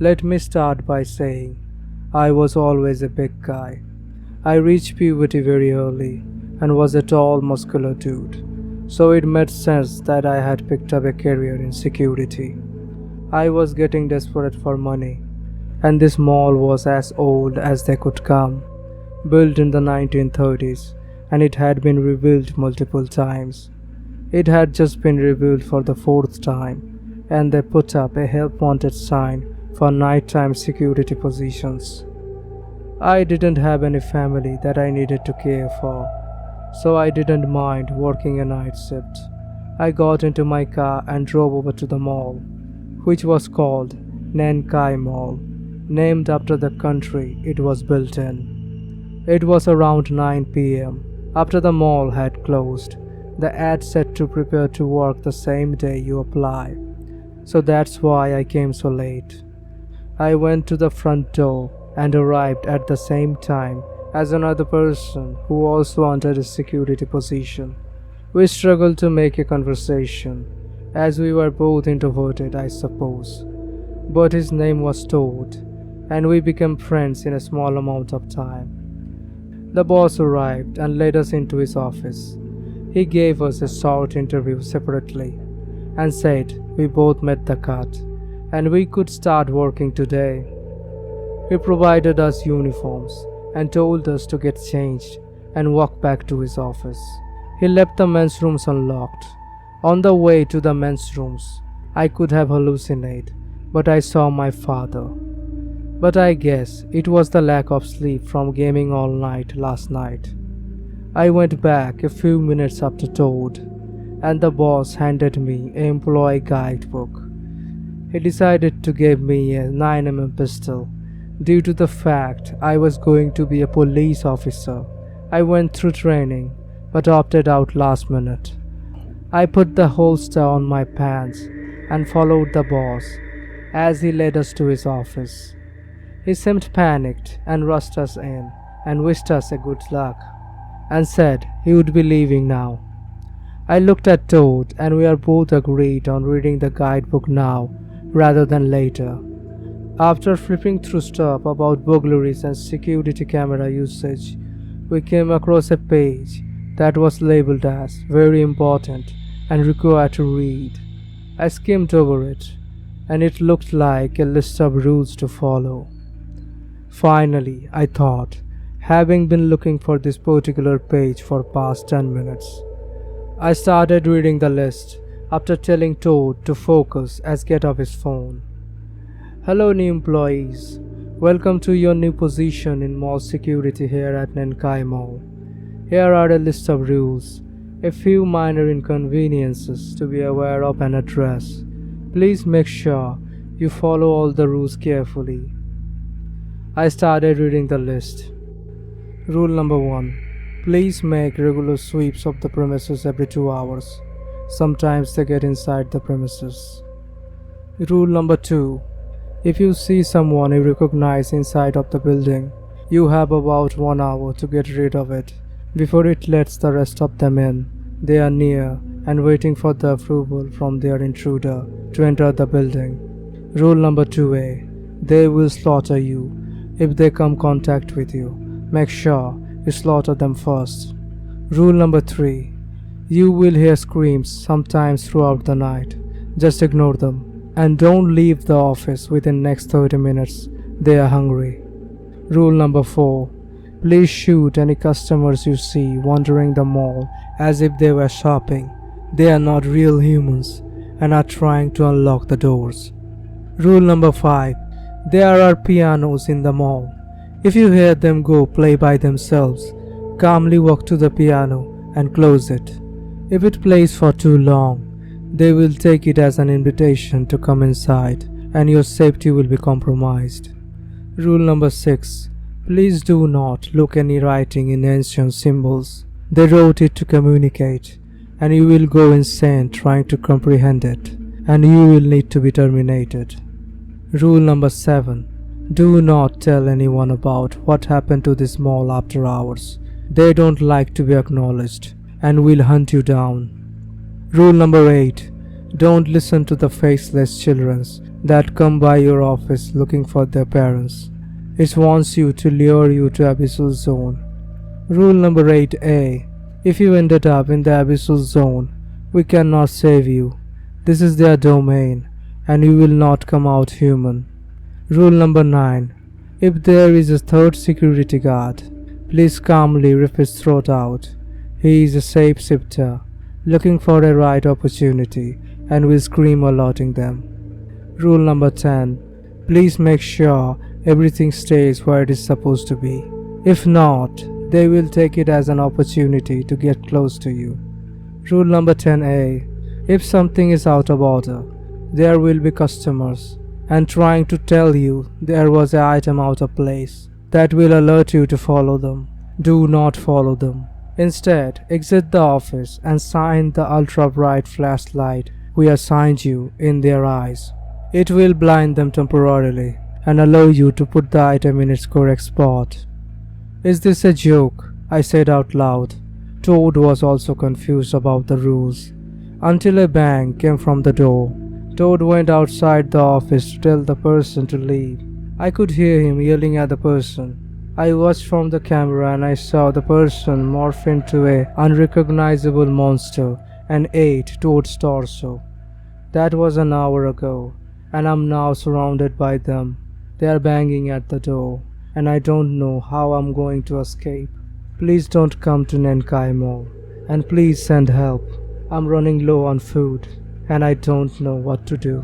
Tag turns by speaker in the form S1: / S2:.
S1: Let me start by saying I was always a big guy. I reached puberty very early and was a tall, muscular dude, so it made sense that I had picked up a career in security. I was getting desperate for money, and this mall was as old as they could come, built in the 1930s, and it had been rebuilt multiple times. It had just been rebuilt for the fourth time, and they put up a help wanted sign for nighttime security positions. I didn't have any family that I needed to care for, so I didn't mind working a night shift. I got into my car and drove over to the mall, which was called Nankai Mall, named after the country it was built in. It was around 9 p.m. After the mall had closed. The ad said to prepare to work the same day you apply, so that's why I came so late. I went to the front door and arrived at the same time as another person who also wanted a security position. We struggled to make a conversation, as we were both introverted, I suppose. But his name was Toad, and we became friends in a small amount of time. The boss arrived and led us into his office. He gave us a short interview separately and said we both met the cut and we could start working today. He provided us uniforms and told us to get changed and walk back to his office. He left the men's rooms unlocked. On the way to the men's rooms, I could have hallucinated, but I saw my father. But I guess it was the lack of sleep from gaming all night last night. I went back a few minutes after Toad, and the boss handed me an employee guidebook. He decided to give me a 9mm pistol due to the fact I was going to be a police officer. I went through training but opted out last minute. I put the holster on my pants and followed the boss as he led us to his office. He seemed panicked and rushed us in and wished us a good luck and said he would be leaving now. I looked at Toad and we are both agreed on reading the guidebook now rather than later. After flipping through stuff about burglaries and security camera usage, we came across a page that was labeled as very important and required to read. I skimmed over it and it looked like a list of rules to follow. Finally, I thought, having been looking for this particular page for past 10 minutes. I started reading the list after telling Toad to focus as get off his phone. Hello new employees, welcome to your new position in mall security here at Nankai Mall. Here are a list of rules, a few minor inconveniences to be aware of and address. Please make sure you follow all the rules carefully. I started reading the list. Rule number 1. Please make regular sweeps of the premises every 2 hours. Sometimes they get inside the premises. Rule number 2. If you see someone you recognize inside of the building, you have about 1 hour to get rid of it before it lets the rest of them in. They are near and waiting for the approval from their intruder to enter the building. Rule number 2A. They will slaughter you if they come contact with you. Make sure you slaughter them first. Rule number 3. You will hear screams sometimes throughout the night. Just ignore them and don't leave the office within next 30 minutes. They are hungry. Rule number 4. Please shoot any customers you see wandering the mall as if they were shopping. They are not real humans and are trying to unlock the doors. Rule number 5. There are pianos in the mall. If you hear them go play by themselves, calmly walk to the piano and close it. If it plays for too long, they will take it as an invitation to come inside and your safety will be compromised. Rule number 6. Please do not look any writing in ancient symbols. They wrote it to communicate and you will go insane trying to comprehend it and you will need to be terminated. Rule number 7. Do not tell anyone about what happened to this mall after hours. They don't like to be acknowledged and will hunt you down. Rule number 8. Don't listen to the faceless children that come by your office looking for their parents. It wants you to lure you to abyssal zone. Rule number 8A. If you ended up in the abyssal zone, we cannot save you. This is their domain, and you will not come out human. Rule number 9. If there is a third security guard, please calmly rip his throat out. He is a shapeshifter, looking for a right opportunity, and will scream alerting them. Rule number 10. Please make sure everything stays where it is supposed to be. If not, they will take it as an opportunity to get close to you. Rule number 10A. If something is out of order, there will be customers and trying to tell you there was an item out of place that will alert you to follow them. Do not follow them. Instead, exit the office and shine the ultra bright flashlight we assigned you in their eyes. It will blind them temporarily and allow you to put the item in its correct spot. Is this a joke? I said out loud. Toad was also confused about the rules, until a bang came from the door. Toad went outside the office to tell the person to leave. I could hear him yelling at the person. I watched from the camera and I saw the person morph into an unrecognizable monster and ate Toad's torso. That was an hour ago, and I'm now surrounded by them. They are banging at the door, and I don't know how I'm going to escape. Please don't come to Nenkai Mall, and please send help. I'm running low on food, and I don't know what to do.